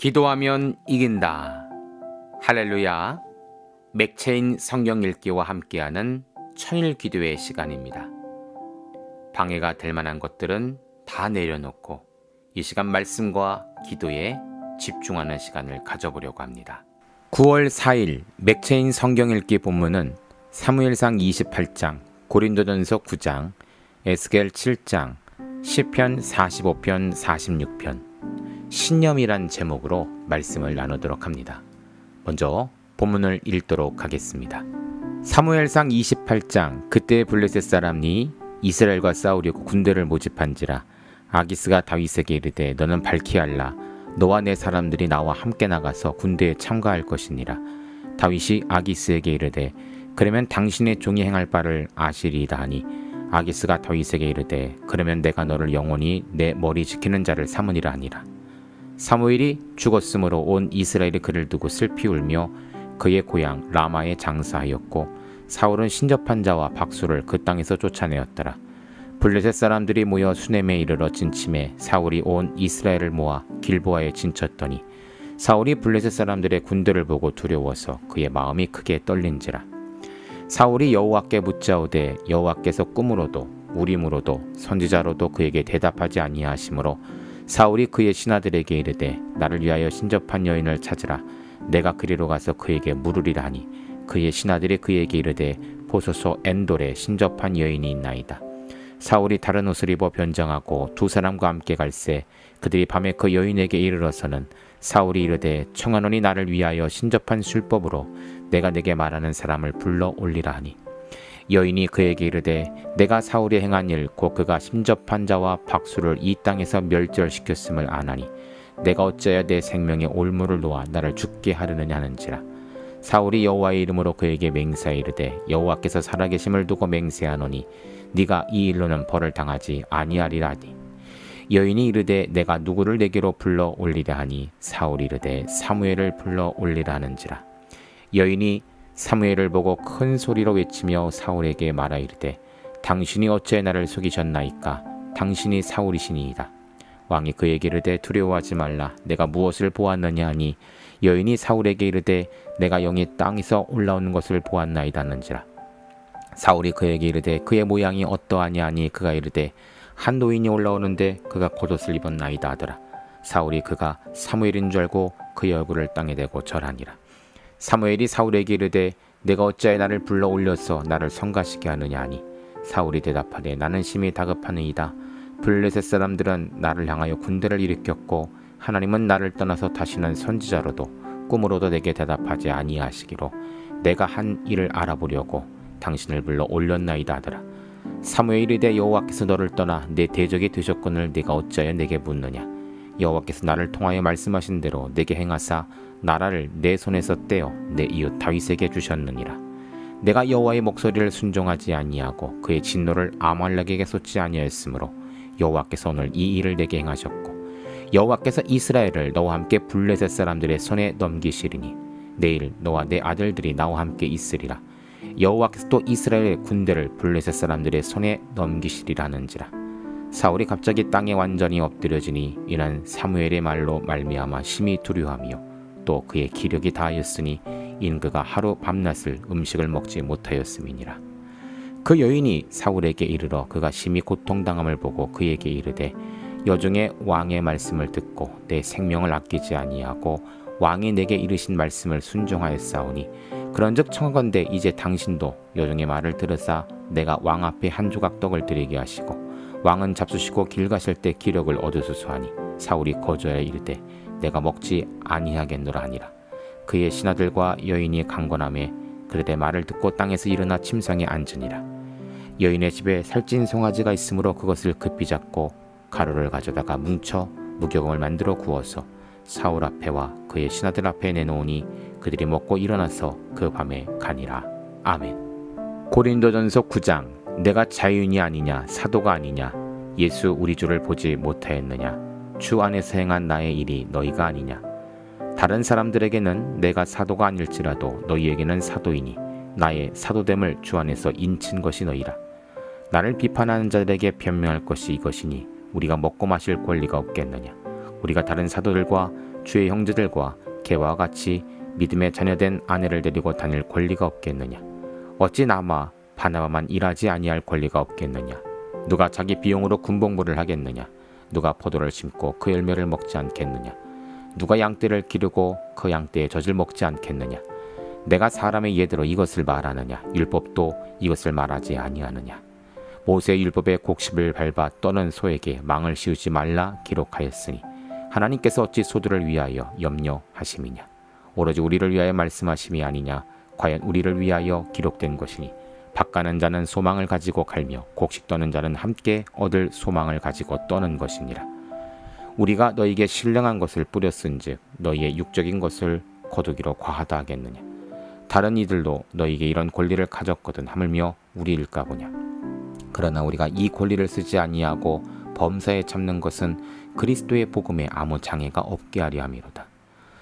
기도하면 이긴다. 할렐루야. 맥체인 성경 읽기와 함께하는 천일 기도의 시간입니다. 방해가 될 만한 것들은 다 내려놓고 이 시간 말씀과 기도에 집중하는 시간을 가져보려고 합니다. 9월 4일 맥체인 성경 읽기 본문은 사무엘상 28장, 고린도전서 9장, 에스겔 7장, 시편 45편, 46편, 신념이란 제목으로 말씀을 나누도록 합니다. 먼저 본문을 읽도록 하겠습니다. 사무엘상 28장, 그때 블레셋 사람이 이스라엘과 싸우려고 군대를 모집한지라 아기스가 다윗에게 이르되 너는 발키알라 너와 내 사람들이 나와 함께 나가서 군대에 참가할 것이니라. 다윗이 아기스에게 이르되 그러면 당신의 종이 행할 바를 아시리이다 하니 아기스가 다윗에게 이르되 그러면 내가 너를 영원히 내 머리 지키는 자를 삼으니라 하니라. 사무엘이 죽었으므로 온 이스라엘이 그를 두고 슬피 울며 그의 고향 라마에 장사하였고 사울은 신접한 자와 박수를 그 땅에서 쫓아내었더라. 블레셋 사람들이 모여 수넴에 이르러 진침해 사울이 온 이스라엘을 모아 길보아에 진쳤더니 사울이 블레셋 사람들의 군대를 보고 두려워서 그의 마음이 크게 떨린지라. 사울이 여호와께 묻자오되 여호와께서 꿈으로도 우림으로도 선지자로도 그에게 대답하지 아니하시므로 사울이 그의 신하들에게 이르되 나를 위하여 신접한 여인을 찾으라. 내가 그리로 가서 그에게 물으리라 하니 그의 신하들이 그에게 이르되 보소서 엔돌에 신접한 여인이 있나이다. 사울이 다른 옷을 입어 변장하고 두 사람과 함께 갈새 그들이 밤에 그 여인에게 이르러서는 사울이 이르되 청하노니 나를 위하여 신접한 술법으로 내가 내게 말하는 사람을 불러 올리라 하니 여인이 그에게 이르되 내가 사울이 행한 일 곧 그가 신접한 자와 박수를 이 땅에서 멸절시켰음을 아나니 내가 어찌하여 내 생명에 올무를 놓아 나를 죽게 하려느냐 하는지라. 사울이 여호와의 이름으로 그에게 맹세하여 이르되 여호와께서 살아계심을 두고 맹세하노니 네가 이 일로는 벌을 당하지 아니하리라 하니 여인이 이르되 내가 누구를 내게로 불러 올리라 하니 사울이 이르되 사무엘을 불러 올리라 하는지라. 여인이 사무엘을 보고 큰 소리로 외치며 사울에게 말하 이르되 당신이 어찌 나를 속이셨나이까. 당신이 사울이시니이다. 왕이 그에게 이르되 두려워하지 말라. 내가 무엇을 보았느냐 하니 여인이 사울에게 이르되 내가 영이 땅에서 올라오는 것을 보았나이다 하는지라. 사울이 그에게 이르되 그의 모양이 어떠하냐 하니 그가 이르되 한 노인이 올라오는데 그가 겉옷을 입었나이다 하더라. 사울이 그가 사무엘인 줄 알고 그의 얼굴을 땅에 대고 절하니라. 사무엘이 사울에게 이르되 내가 어찌하여 나를 불러 올려서 나를 성가시게 하느냐 하니 사울이 대답하되 나는 심히 다급하느이다. 블레셋 사람들은 나를 향하여 군대를 일으켰고 하나님은 나를 떠나서 다시는 선지자로도 꿈으로도 내게 대답하지 아니하시기로 내가 한 일을 알아보려고 당신을 불러 올렸나이다 하더라. 사무엘이 이르되 여호와께서 너를 떠나 내 대적이 되셨거늘 네가 어찌하여 내게 묻느냐. 여호와께서 나를 통하여 말씀하신 대로 내게 행하사 나라를 내 손에서 떼어 내 이웃 다윗에게 주셨느니라. 내가 여호와의 목소리를 순종하지 아니하고 그의 진노를 아말렉에게 쏟지 아니하였으므로 여호와께서 오늘 이 일을 내게 행하셨고 여호와께서 이스라엘을 너와 함께 블레셋 사람들의 손에 넘기시리니 내일 너와 내 아들들이 나와 함께 있으리라. 여호와께서 또 이스라엘의 군대를 블레셋 사람들의 손에 넘기시리라 하는지라. 사울이 갑자기 땅에 완전히 엎드려지니 이는 사무엘의 말로 말미암아 심히 두려워하며 또 그의 기력이 다하였으니 이는 그가 하루 밤낮을 음식을 먹지 못하였음이니라. 그 여인이 사울에게 이르러 그가 심히 고통당함을 보고 그에게 이르되 여종의 왕의 말씀을 듣고 내 생명을 아끼지 아니하고 왕이 내게 이르신 말씀을 순종하였사오니 그런즉 청하건대 이제 당신도 여종의 말을 들으사 내가 왕 앞에 한 조각 떡을 드리게 하시고 왕은 잡수시고 길 가실 때 기력을 얻으소서 하니 사울이 거절하여 이르되 내가 먹지 아니하겠노라 하니라. 그의 신하들과 여인이 강권하매 그르되 말을 듣고 땅에서 일어나 침상에 앉으니라. 여인의 집에 살찐 송아지가 있으므로 그것을 급히 잡고 가루를 가져다가 뭉쳐 무교금을 만들어 구워서 사울 앞에와 그의 신하들 앞에 내놓으니 그들이 먹고 일어나서 그 밤에 가니라. 아멘. 고린도전서 9장. 내가 자유인이 아니냐 사도가 아니냐 예수 우리 주를 보지 못하였느냐 주 안에서 행한 나의 일이 너희가 아니냐. 다른 사람들에게는 내가 사도가 아닐지라도 너희에게는 사도이니 나의 사도됨을 주 안에서 인친 것이 너희라. 나를 비판하는 자들에게 변명할 것이 이것이니 우리가 먹고 마실 권리가 없겠느냐. 우리가 다른 사도들과 주의 형제들과 개와 같이 믿음의 자녀된 아내를 데리고 다닐 권리가 없겠느냐? 어찌 나마 바나바만 일하지 아니할 권리가 없겠느냐? 누가 자기 비용으로 군복무를 하겠느냐? 누가 포도를 심고 그 열매를 먹지 않겠느냐? 누가 양떼를 기르고 그 양떼의 젖을 먹지 않겠느냐? 내가 사람의 예대로 이것을 말하느냐? 율법도 이것을 말하지 아니하느냐? 모세의 율법의 곡식을 밟아 떠는 소에게 망을 씌우지 말라 기록하였으니 하나님께서 어찌 소들을 위하여 염려하심이냐? 오로지 우리를 위하여 말씀하심이 아니냐? 과연 우리를 위하여 기록된 것이니 밭가는 자는 소망을 가지고 갈며 곡식 떠는 자는 함께 얻을 소망을 가지고 떠는 것이니라. 우리가 너희에게 신령한 것을 뿌렸은즉 너희의 육적인 것을 거두기로 과하다 하겠느냐? 다른 이들도 너희에게 이런 권리를 가졌거든 하물며 우리일까 보냐? 그러나 우리가 이 권리를 쓰지 아니하고 범사에 참는 것은 그리스도의 복음에 아무 장애가 없게 하려 함이로다.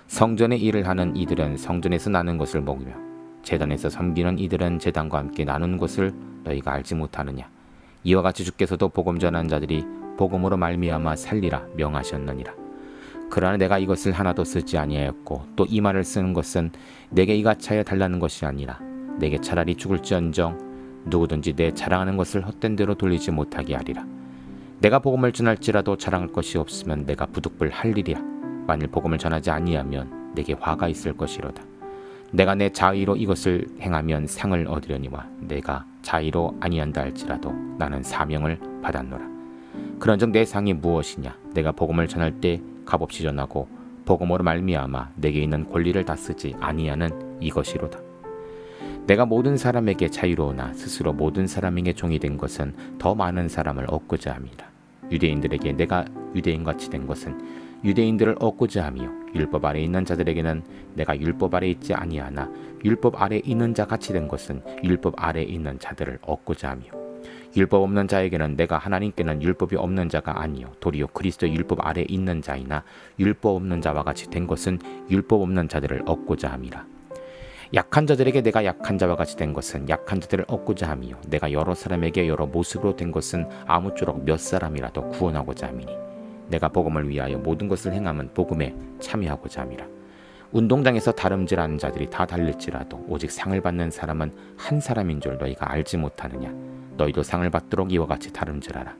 성전의 일을 하는 이들은 성전에서 나는 것을 먹으며 제단에서 섬기는 이들은 제단과 함께 나눈 것을 너희가 알지 못하느냐? 이와 같이 주께서도 복음 전한 자들이 복음으로 말미암아 살리라 명하셨느니라. 그러나 내가 이것을 하나도 쓰지 아니하였고 또 이 말을 쓰는 것은 내게 이같이 하여 달라는 것이 아니라 내게 차라리 죽을지언정 누구든지 내 자랑하는 것을 헛된 대로 돌리지 못하게 하리라. 내가 복음을 전할지라도 자랑할 것이 없으면 내가 부득불 할 일이야. 만일 복음을 전하지 아니하면 내게 화가 있을 것이로다. 내가 내 자의로 이것을 행하면 상을 얻으려니와 내가 자의로 아니한다 할지라도 나는 사명을 받았노라. 그런즉 내 상이 무엇이냐? 내가 복음을 전할 때 값없이 전하고 복음으로 말미암아 내게 있는 권리를 다 쓰지 아니하는 이것이로다. 내가 모든 사람에게 자유로우나 스스로 모든 사람에게 종이 된 것은 더 많은 사람을 얻고자 함이라. 유대인들에게 내가 유대인같이 된 것은 유대인들을 얻고자 하며 율법 아래 있는 자들에게는 내가 율법 아래 있지 아니하나 율법 아래 있는 자 같이 된 것은 율법 아래 있는 자들을 얻고자 하며 율법 없는 자에게는 내가 하나님께는 율법이 없는 자가 아니요 도리어 그리스도의 율법 아래 있는 자이나 율법 없는 자와 같이 된 것은 율법 없는 자들을 얻고자 함이라. 약한 자들에게 내가 약한 자와 같이 된 것은 약한 자들을 얻고자 하며 내가 여러 사람에게 여러 모습으로 된 것은 아무쪼록 몇 사람이라도 구원하고자 함이니 내가 복음을 위하여 모든 것을 행함은 복음에 참여하고자 함이라. 운동장에서 다름질하는 자들이 다 달릴지라도 오직 상을 받는 사람은 한 사람인 줄 너희가 알지 못하느냐? 너희도 상을 받도록 이와 같이 다름질하라.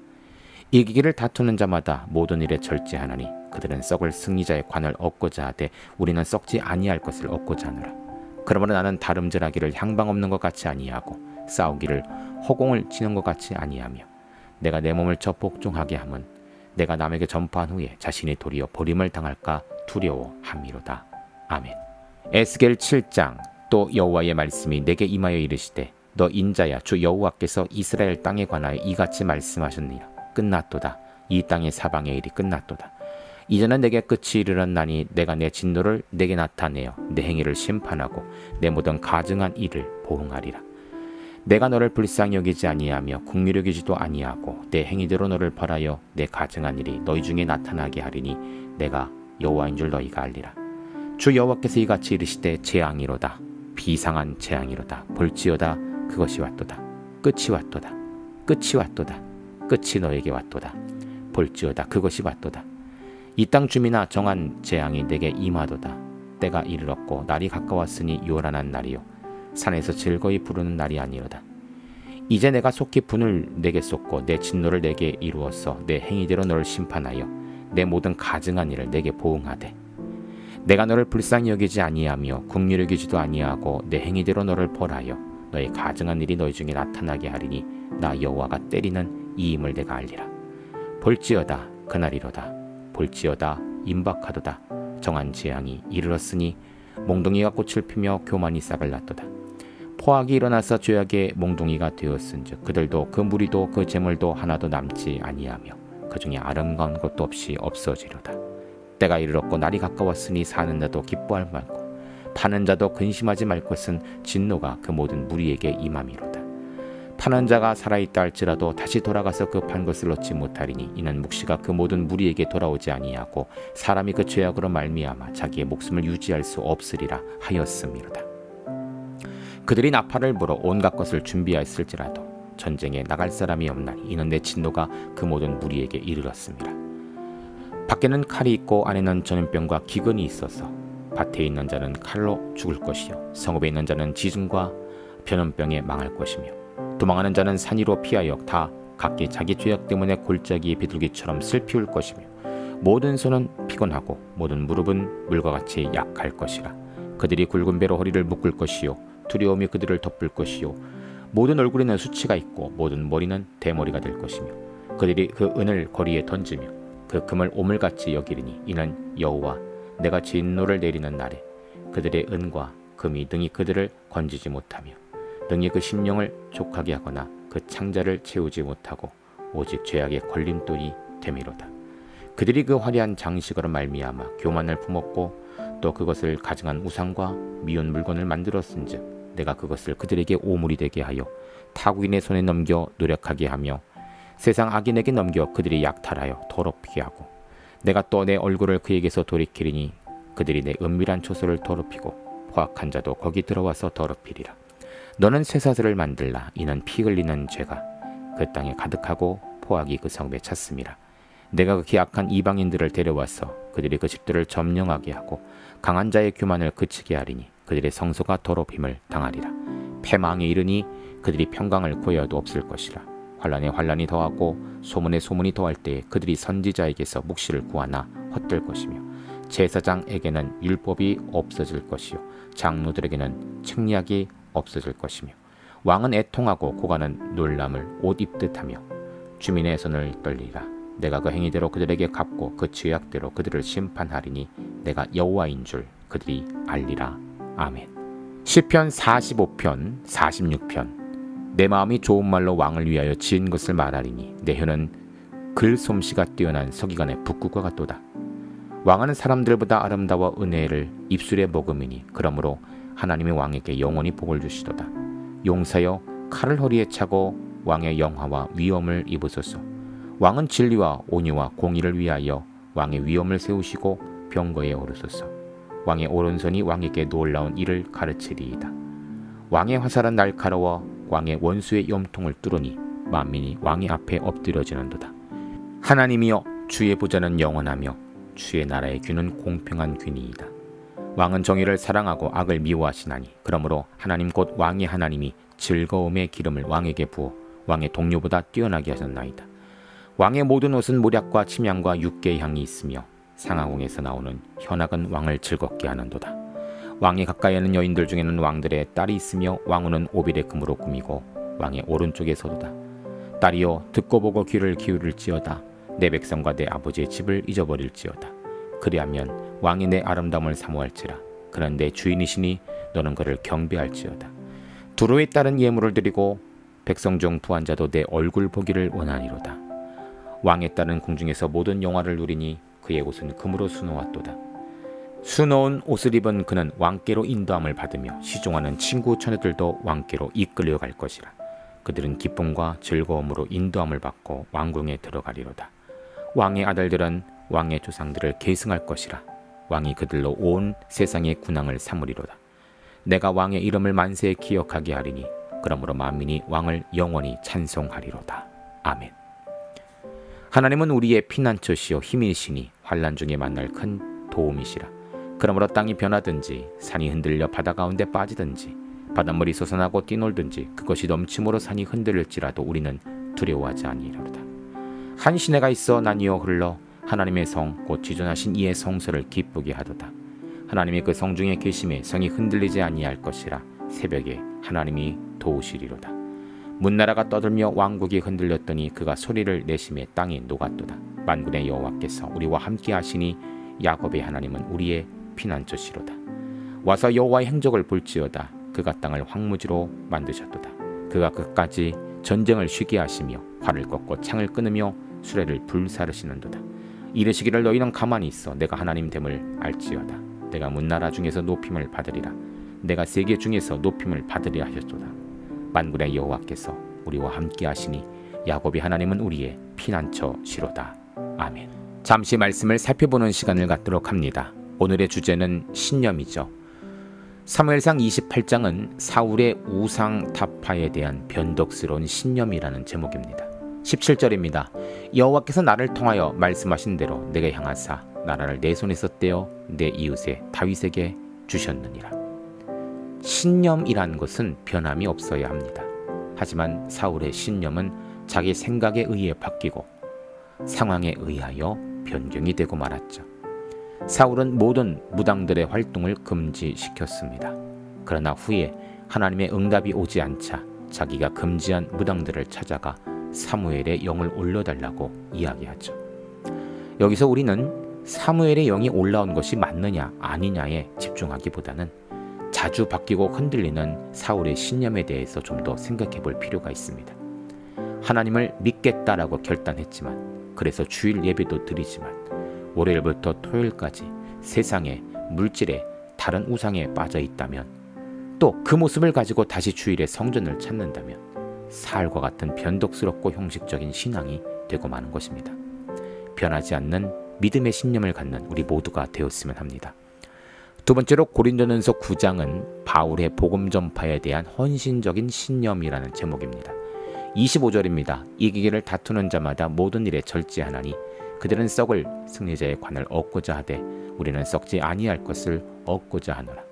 이기기를 다투는 자마다 모든 일에 절제하나니 그들은 썩을 승리자의 관을 얻고자 하되 우리는 썩지 아니할 것을 얻고자 하노라. 그러므로 나는 다름질하기를 향방 없는 것 같이 아니하고 싸우기를 허공을 치는 것 같이 아니하며 내가 내 몸을 저 복종하게 함은 내가 남에게 전파한 후에 자신이 도리어 버림을 당할까 두려워함이로다. 아멘. 에스겔 7장. 또 여호와의 말씀이 내게 임하여 이르시되 너 인자야 주 여호와께서 이스라엘 땅에 관하여 이같이 말씀하셨느니라. 끝났도다. 이 땅의 사방의 일이 끝났도다. 이제는 내게 끝이 이르렀나니 내가 내 진노를 내게 나타내어 내 행위를 심판하고 내 모든 가증한 일을 보응하리라. 내가 너를 불쌍히 여기지 아니하며 긍휼히 여기지도 아니하고 내 행위대로 너를 벌하여 내 가증한 일이 너희 중에 나타나게 하리니 내가 여호와인 줄 너희가 알리라. 주 여호와께서 이같이 이르시되 재앙이로다. 비상한 재앙이로다. 볼지어다. 그것이 왔도다. 끝이 왔도다. 끝이 왔도다. 끝이 너에게 왔도다. 볼지어다. 그것이 왔도다. 이 땅 주민아 정한 재앙이 내게 임하도다. 때가 이르렀고 날이 가까웠으니 요란한 날이요 산에서 즐거이 부르는 날이 아니로다. 이제 내가 속히 분을 내게 쏟고 내 진노를 내게 이루어서 내 행위대로 너를 심판하여 내 모든 가증한 일을 내게 보응하되 내가 너를 불쌍히 여기지 아니하며 긍휼히 여기지도 아니하고 내 행위대로 너를 벌하여 너의 가증한 일이 너희 중에 나타나게 하리니 나 여호와가 때리는 이임을 내가 알리라. 볼지어다 그날이로다. 볼지어다 임박하도다. 정한 재앙이 이르렀으니 몽둥이가 꽃을 피며 교만이 싹을 낳도다. 포악이 일어나서 죄악의 몽둥이가 되었은즉 그들도 그 무리도 그 재물도 하나도 남지 아니하며 그 중에 아름다운 것도 없이 없어지려다. 때가 이르렀고 날이 가까웠으니 사는 자도 기뻐할 말고 파는 자도 근심하지 말 것은 진노가 그 모든 무리에게 임함이로다. 파는 자가 살아있다 할지라도 다시 돌아가서 그 판 것을 얻지 못하리니 이는 묵시가 그 모든 무리에게 돌아오지 아니하고 사람이 그 죄악으로 말미암아 자기의 목숨을 유지할 수 없으리라 하였음이로다. 그들이 나팔을 불어 온갖 것을 준비하였을지라도 전쟁에 나갈 사람이 없나니 이는 내 진노가 그 모든 무리에게 이르렀음이라. 밖에는 칼이 있고 안에는 전염병과 기근이 있어서 밭에 있는 자는 칼로 죽을 것이요 성읍에 있는 자는 지진과 변염병에 망할 것이며 도망하는 자는 산 위로 피하여 다 각기 자기 죄악 때문에 골짜기의 비둘기처럼 슬피울 것이며 모든 손은 피곤하고 모든 무릎은 물과 같이 약할 것이라. 그들이 굵은 배로 허리를 묶을 것이요 두려움이 그들을 덮을 것이요 모든 얼굴에는 수치가 있고 모든 머리는 대머리가 될 것이며 그들이 그 은을 거리에 던지며 그 금을 오물같이 여기리니 이는 여호와 내가 진노를 내리는 날에 그들의 은과 금이 능히 그들을 건지지 못하며 능히 그 심령을 족하게 하거나 그 창자를 채우지 못하고 오직 죄악의 걸림돌이 되미로다. 그들이 그 화려한 장식으로 말미암아 교만을 품었고 또 그것을 가증한 우상과 미운 물건을 만들었은즉 내가 그것을 그들에게 오물이 되게 하여 타국인의 손에 넘겨 노력하게 하며 세상 악인에게 넘겨 그들이 약탈하여 더럽히게 하고 내가 또 내 얼굴을 그에게서 돌이키리니 그들이 내 은밀한 초소를 더럽히고 포악한 자도 거기 들어와서 더럽히리라. 너는 쇠사슬을 만들라. 이는 피 흘리는 죄가 그 땅에 가득하고 포악이 그 성읍에 찼음이라. 내가 그 기악한 이방인들을 데려와서 그들이 그 집들을 점령하게 하고 강한 자의 교만을 그치게 하리니 그들의 성소가 더럽힘을 당하리라. 패망에 이르니 그들이 평강을 구하여도 없을 것이라. 환란에 환란이 더하고 소문에 소문이 더할 때에 그들이 선지자에게서 묵시를 구하나 헛될 것이며 제사장에게는 율법이 없어질 것이요 장로들에게는 책략이 없어질 것이며 왕은 애통하고 고관은 놀람을 옷 입듯하며 주민의 손을 떨리라. 내가 그 행위대로 그들에게 갚고 그 죄악대로 그들을 심판하리니 내가 여호와인 줄 그들이 알리라. 아멘. 시편 45편 46편. 내 마음이 좋은 말로 왕을 위하여 지은 것을 말하리니 내 혀는 글솜씨가 뛰어난 서기관의 북구과 같도다. 왕은 사람들보다 아름다워 은혜를 입술에 머금이니 그러므로 하나님의 왕에게 영원히 복을 주시도다. 용사여 칼을 허리에 차고 왕의 영화와 위엄을 입으소서. 왕은 진리와 온유와 공의를 위하여 왕의 위엄을 세우시고 병거에 오르소서. 왕의 오른손이 왕에게 놀라운 일을 가르치리이다. 왕의 화살은 날카로워 왕의 원수의 염통을 뚫으니 만민이 왕의 앞에 엎드려지는도다. 하나님이여 주의 보좌는 영원하며 주의 나라의 귀는 공평한 귀니이다. 왕은 정의를 사랑하고 악을 미워하시나니 그러므로 하나님 곧 왕의 하나님이 즐거움의 기름을 왕에게 부어 왕의 동료보다 뛰어나게 하셨나이다. 왕의 모든 옷은 모략과 침향과 육개의 향이 있으며 상하궁에서 나오는 현악은 왕을 즐겁게 하는도다. 왕이 가까이 하는 여인들 중에는 왕들의 딸이 있으며 왕후는 오빌의 금으로 꾸미고 왕의 오른쪽에 서도다. 딸이여 듣고 보고 귀를 기울일지어다. 내 백성과 내 아버지의 집을 잊어버릴지어다. 그리하면 왕이 내 아름다움을 사모할지라. 그는 내 주인이시니 너는 그를 경배할지어다. 두로에 따른 예물을 드리고 백성 중 부한 자도 내 얼굴 보기를 원하니로다. 왕에 따른 궁중에서 모든 영화를 누리니 그의 옷은 금으로 수놓았도다. 수놓은 옷을 입은 그는 왕께로 인도함을 받으며 시종하는 친구 처녀들도 왕께로 이끌려 갈 것이라. 그들은 기쁨과 즐거움으로 인도함을 받고 왕궁에 들어가리로다. 왕의 아들들은 왕의 조상들을 계승할 것이라. 왕이 그들로 온 세상의 군왕을 삼으리로다. 내가 왕의 이름을 만세에 기억하게 하리니 그러므로 만민이 왕을 영원히 찬송하리로다. 아멘. 하나님은 우리의 피난처시요 힘이시니 환난 중에 만날 큰 도움이시라. 그러므로 땅이 변하든지 산이 흔들려 바다 가운데 빠지든지 바닷물이 솟아나고 뛰놀든지 그것이 넘침으로 산이 흔들릴지라도 우리는 두려워하지 아니하리로다. 한 시내가 있어 나뉘어 흘러 하나님의 성 곧 지존하신 이의 성소를 기쁘게 하도다. 하나님이 그 성 중에 계심에 성이 흔들리지 아니할 것이라. 새벽에 하나님이 도우시리로다. 문나라가 떠들며 왕국이 흔들렸더니 그가 소리를 내심에 땅이 녹았도다. 만군의 여호와께서 우리와 함께 하시니 야곱의 하나님은 우리의 피난처시로다. 와서 여호와의 행적을 볼지어다. 그가 땅을 황무지로 만드셨도다. 그가 끝까지 전쟁을 쉬게 하시며 활을 꺾고 창을 끊으며 수레를 불사르시는도다. 이르시기를 너희는 가만히 있어 내가 하나님 됨을 알지어다. 내가 문나라 중에서 높임을 받으리라. 내가 세계 중에서 높임을 받으리라 하셨도다. 만군의 여호와께서 우리와 함께 하시니 야곱의 하나님은 우리의 피난처시로다. 아멘. 잠시 말씀을 살펴보는 시간을 갖도록 합니다. 오늘의 주제는 신념이죠. 사무엘상 28장은 사울의 우상 타파에 대한 변덕스러운 신념이라는 제목입니다. 17절입니다. 여호와께서 나를 통하여 말씀하신 대로 내게 향하사 나라를 내 손에서 떼어 내 이웃의 다윗에게 주셨느니라. 신념이란 것은 변함이 없어야 합니다. 하지만 사울의 신념은 자기 생각에 의해 바뀌고 상황에 의하여 변경이 되고 말았죠. 사울은 모든 무당들의 활동을 금지시켰습니다. 그러나 후에 하나님의 응답이 오지 않자 자기가 금지한 무당들을 찾아가 사무엘의 영을 올려달라고 이야기하죠. 여기서 우리는 사무엘의 영이 올라온 것이 맞느냐 아니냐에 집중하기보다는 자주 바뀌고 흔들리는 사울의 신념에 대해서 좀 더 생각해 볼 필요가 있습니다. 하나님을 믿겠다라고 결단했지만, 그래서 주일 예배도 드리지만 월요일부터 토요일까지 세상에, 물질에, 다른 우상에 빠져 있다면, 또 그 모습을 가지고 다시 주일에 성전을 찾는다면 사울과 같은 변덕스럽고 형식적인 신앙이 되고 마는 것입니다. 변하지 않는 믿음의 신념을 갖는 우리 모두가 되었으면 합니다. 두 번째로 고린도전서 9장은 바울의 복음 전파에 대한 헌신적인 신념이라는 제목입니다. 25절입니다. 이기기를 다투는 자마다 모든 일에 절제하나니 그들은 썩을 승리자의 관을 얻고자 하되 우리는 썩지 아니할 것을 얻고자 하노라.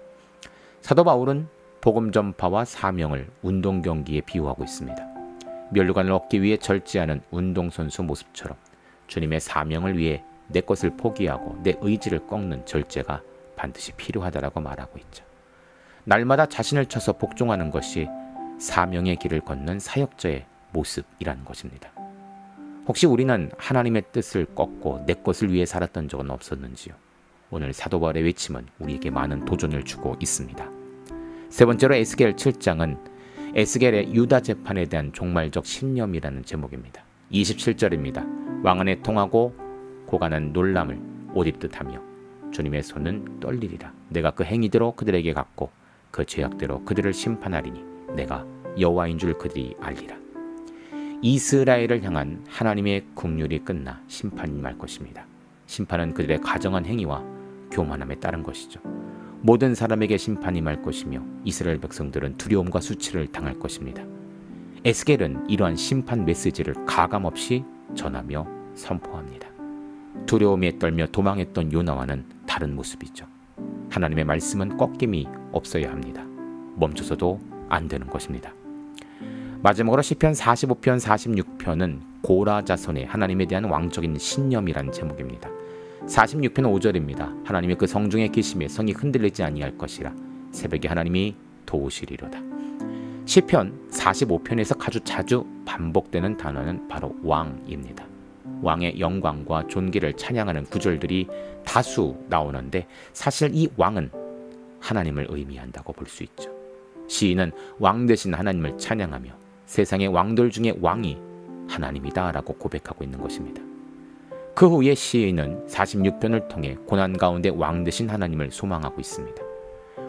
사도 바울은 복음 전파와 사명을 운동 경기에 비유하고 있습니다. 면류관을 얻기 위해 절제하는 운동선수 모습처럼 주님의 사명을 위해 내 것을 포기하고 내 의지를 꺾는 절제가 반드시 필요하다라고 말하고 있죠. 날마다 자신을 쳐서 복종하는 것이 사명의 길을 걷는 사역자의 모습이라는 것입니다. 혹시 우리는 하나님의 뜻을 꺾고 내 것을 위해 살았던 적은 없었는지요? 오늘 사도 바울의 외침은 우리에게 많은 도전을 주고 있습니다. 세 번째로 에스겔 7장은 에스겔의 유다 재판에 대한 종말적 신념이라는 제목입니다. 27절입니다. 왕은 애통하고 고관은 놀람을 옷 입듯 하며 주님의 손은 떨리리라. 내가 그 행위대로 그들에게 갚고 그 죄악대로 그들을 심판하리니 내가 여호와인 줄 그들이 알리라. 이스라엘을 향한 하나님의 긍휼이 끝나 심판이 임할 것입니다. 심판은 그들의 가정한 행위와 교만함에 따른 것이죠. 모든 사람에게 심판이 임할 것이며 이스라엘 백성들은 두려움과 수치를 당할 것입니다. 에스겔은 이러한 심판 메시지를 가감없이 전하며 선포합니다. 두려움에 떨며 도망했던 요나와는 다른 모습이죠. 하나님의 말씀은 꺾임이 없어야 합니다. 멈춰서도 안 되는 것입니다. 마지막으로 시편 45편 46편은 고라 자손의 하나님에 대한 왕적인 신념이란 제목입니다. 46편 5절입니다. 하나님의 그 성중에 계심에 성이 흔들리지 아니할 것이라. 새벽에 하나님이 도우시리로다. 시편 45편에서 아주 자주 반복되는 단어는 바로 왕입니다. 왕의 영광과 존귀를 찬양하는 구절들이 다수 나오는데 사실 이 왕은 하나님을 의미한다고 볼 수 있죠. 시인은 왕 되신 하나님을 찬양하며 세상의 왕들 중에 왕이 하나님이다 라고 고백하고 있는 것입니다. 그 후에 시인은 46편을 통해 고난 가운데 왕 되신 하나님을 소망하고 있습니다.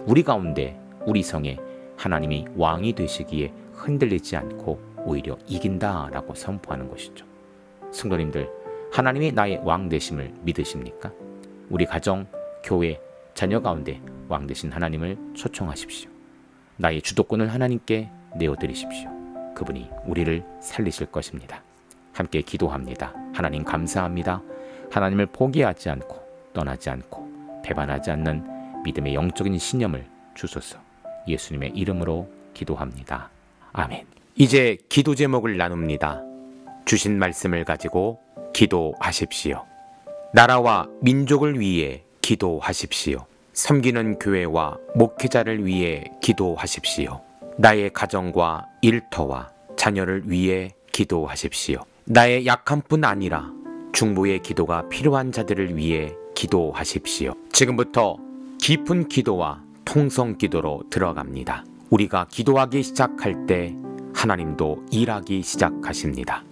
우리 가운데 우리 성에 하나님이 왕이 되시기에 흔들리지 않고 오히려 이긴다 라고 선포하는 것이죠. 성도님들, 하나님이 나의 왕 되심을 믿으십니까? 우리 가정, 교회, 자녀 가운데 왕 되신 하나님을 초청하십시오. 나의 주도권을 하나님께 내어드리십시오. 그분이 우리를 살리실 것입니다. 함께 기도합니다. 하나님 감사합니다. 하나님을 포기하지 않고 떠나지 않고 배반하지 않는 믿음의 영적인 신념을 주소서. 예수님의 이름으로 기도합니다. 아멘. 이제 기도 제목을 나눕니다. 주신 말씀을 가지고 기도하십시오. 나라와 민족을 위해 기도하십시오. 섬기는 교회와 목회자를 위해 기도하십시오. 나의 가정과 일터와 자녀를 위해 기도하십시오. 나의 약한 뿐 아니라 중보의 기도가 필요한 자들을 위해 기도하십시오. 지금부터 깊은 기도와 통성 기도로 들어갑니다. 우리가 기도하기 시작할 때 하나님도 일하기 시작하십니다.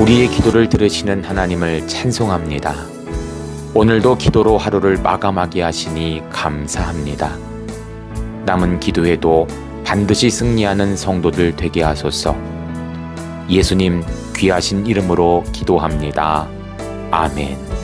우리의 기도를 들으시는 하나님을 찬송합니다. 오늘도 기도로 하루를 마감하게 하시니 감사합니다. 남은 기도에도 반드시 승리하는 성도들 되게 하소서. 예수님 귀하신 이름으로 기도합니다. 아멘.